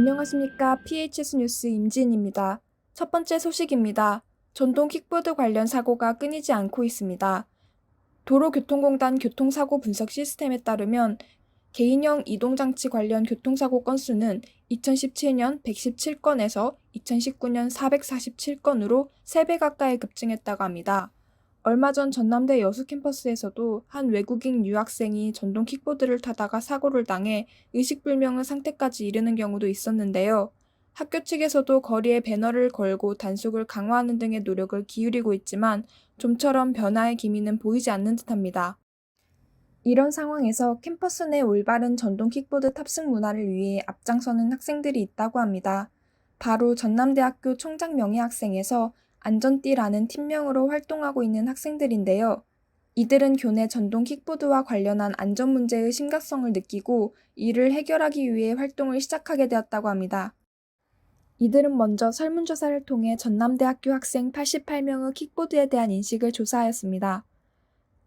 안녕하십니까. PHS 뉴스 임지은입니다. 첫 번째 소식입니다. 전동 킥보드 관련 사고가 끊이지 않고 있습니다. 도로교통공단 교통사고 분석 시스템에 따르면 개인형 이동장치 관련 교통사고 건수는 2017년 117건에서 2019년 447건으로 3배 가까이 급증했다고 합니다. 얼마 전 전남대 여수 캠퍼스에서도 한 외국인 유학생이 전동 킥보드를 타다가 사고를 당해 의식불명의 상태까지 이르는 경우도 있었는데요. 학교 측에서도 거리에 배너를 걸고 단속을 강화하는 등의 노력을 기울이고 있지만 좀처럼 변화의 기미는 보이지 않는 듯합니다. 이런 상황에서 캠퍼스 내 올바른 전동 킥보드 탑승 문화를 위해 앞장서는 학생들이 있다고 합니다. 바로 전남대학교 총장 명예학생에서 안전띠라는 팀명으로 활동하고 있는 학생들인데요. 이들은 교내 전동 킥보드와 관련한 안전 문제의 심각성을 느끼고 이를 해결하기 위해 활동을 시작하게 되었다고 합니다. 이들은 먼저 설문조사를 통해 전남대학교 학생 88명의 킥보드에 대한 인식을 조사하였습니다.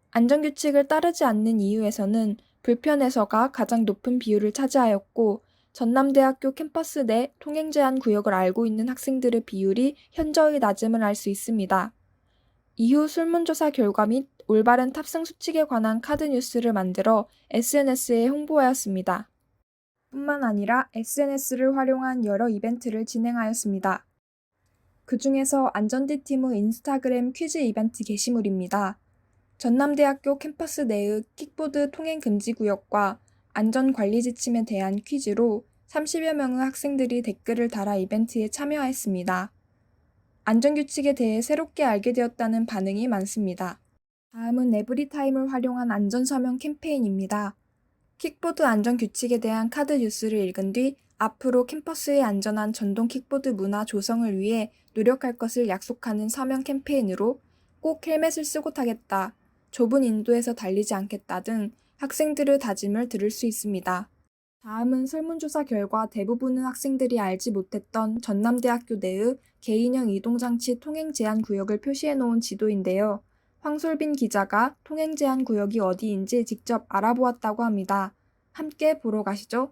안전규칙을 따르지 않는 이유에서는 불편해서가 가장 높은 비율을 차지하였고, 전남대학교 캠퍼스 내 통행 제한 구역을 알고 있는 학생들의 비율이 현저히 낮음을 알 수 있습니다. 이후 설문조사 결과 및 올바른 탑승 수칙에 관한 카드 뉴스를 만들어 SNS에 홍보하였습니다. 뿐만 아니라 SNS를 활용한 여러 이벤트를 진행하였습니다. 그 중에서 안전띠팀의 인스타그램 퀴즈 이벤트 게시물입니다. 전남대학교 캠퍼스 내의 킥보드 통행 금지 구역과 안전관리 지침에 대한 퀴즈로 30여 명의 학생들이 댓글을 달아 이벤트에 참여했습니다. 안전규칙에 대해 새롭게 알게 되었다는 반응이 많습니다. 다음은 에브리타임을 활용한 안전서명 캠페인입니다. 킥보드 안전규칙에 대한 카드 뉴스를 읽은 뒤 앞으로 캠퍼스의 안전한 전동 킥보드 문화 조성을 위해 노력할 것을 약속하는 서명 캠페인으로 꼭 헬멧을 쓰고 타겠다, 좁은 인도에서 달리지 않겠다 등 학생들의 다짐을 들을 수 있습니다. 다음은 설문조사 결과 대부분의 학생들이 알지 못했던 전남대학교 내의 개인형 이동장치 통행 제한 구역을 표시해 놓은 지도인데요. 황솔빈 기자가 통행 제한 구역이 어디인지 직접 알아보았다고 합니다. 함께 보러 가시죠.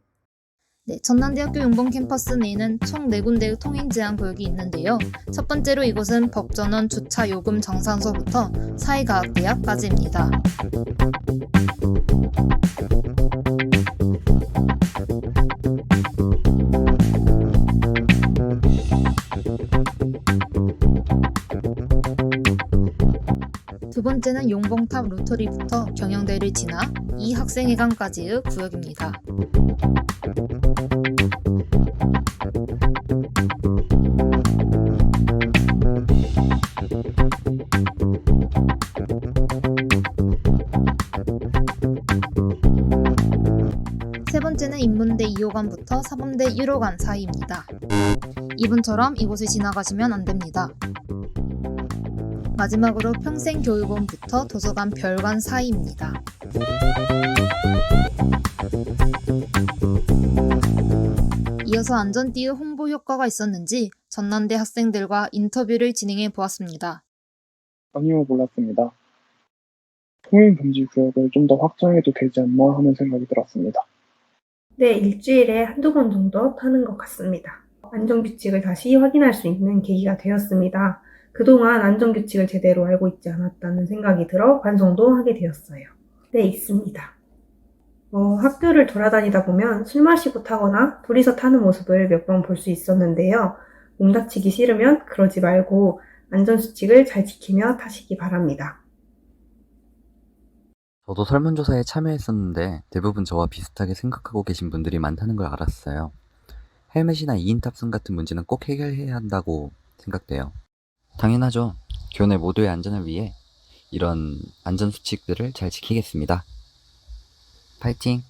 네, 전남대학교 용봉 캠퍼스 내에는 총 4군데의 통행 제한 구역이 있는데요. 첫 번째로 이곳은 법전원 주차 요금 정상서부터 사회과학대학까지입니다. 두 번째는 용봉탑 로터리부터 경영대를 지나 이학생회관까지의 구역입니다. 세 번째는 인문대 2호관부터 사범대 1호관 사이입니다. 이분처럼 이곳을 지나가시면 안 됩니다. 마지막으로 평생교육원부터 도서관 별관 사이입니다. 이어서 안전띠의 홍보 효과가 있었는지 전남대 학생들과 인터뷰를 진행해 보았습니다. 아니요, 몰랐습니다. 통행 금지 구역을 좀 더 확장해도 되지 않나 하는 생각이 들었습니다. 네, 일주일에 한두 번 정도 타는 것 같습니다. 안전규칙을 다시 확인할 수 있는 계기가 되었습니다. 그동안 안전규칙을 제대로 알고 있지 않았다는 생각이 들어 반성도 하게 되었어요. 네, 있습니다. 학교를 돌아다니다 보면 술 마시고 타거나 둘이서 타는 모습을 몇 번 볼 수 있었는데요. 몸 다치기 싫으면 그러지 말고 안전수칙을 잘 지키며 타시기 바랍니다. 저도 설문조사에 참여했었는데 대부분 저와 비슷하게 생각하고 계신 분들이 많다는 걸 알았어요. 헬멧이나 2인 탑승 같은 문제는 꼭 해결해야 한다고 생각돼요. 당연하죠. 교내 모두의 안전을 위해 이런 안전수칙들을 잘 지키겠습니다. 파이팅!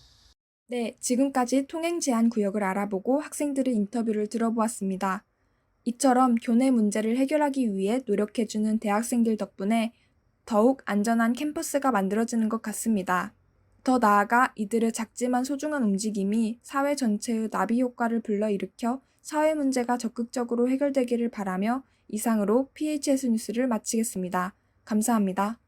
네, 지금까지 통행 제한 구역을 알아보고 학생들의 인터뷰를 들어보았습니다. 이처럼 교내 문제를 해결하기 위해 노력해주는 대학생들 덕분에 더욱 안전한 캠퍼스가 만들어지는 것 같습니다. 더 나아가 이들의 작지만 소중한 움직임이 사회 전체의 나비 효과를 불러일으켜 사회 문제가 적극적으로 해결되기를 바라며 이상으로 PHS 뉴스를 마치겠습니다. 감사합니다.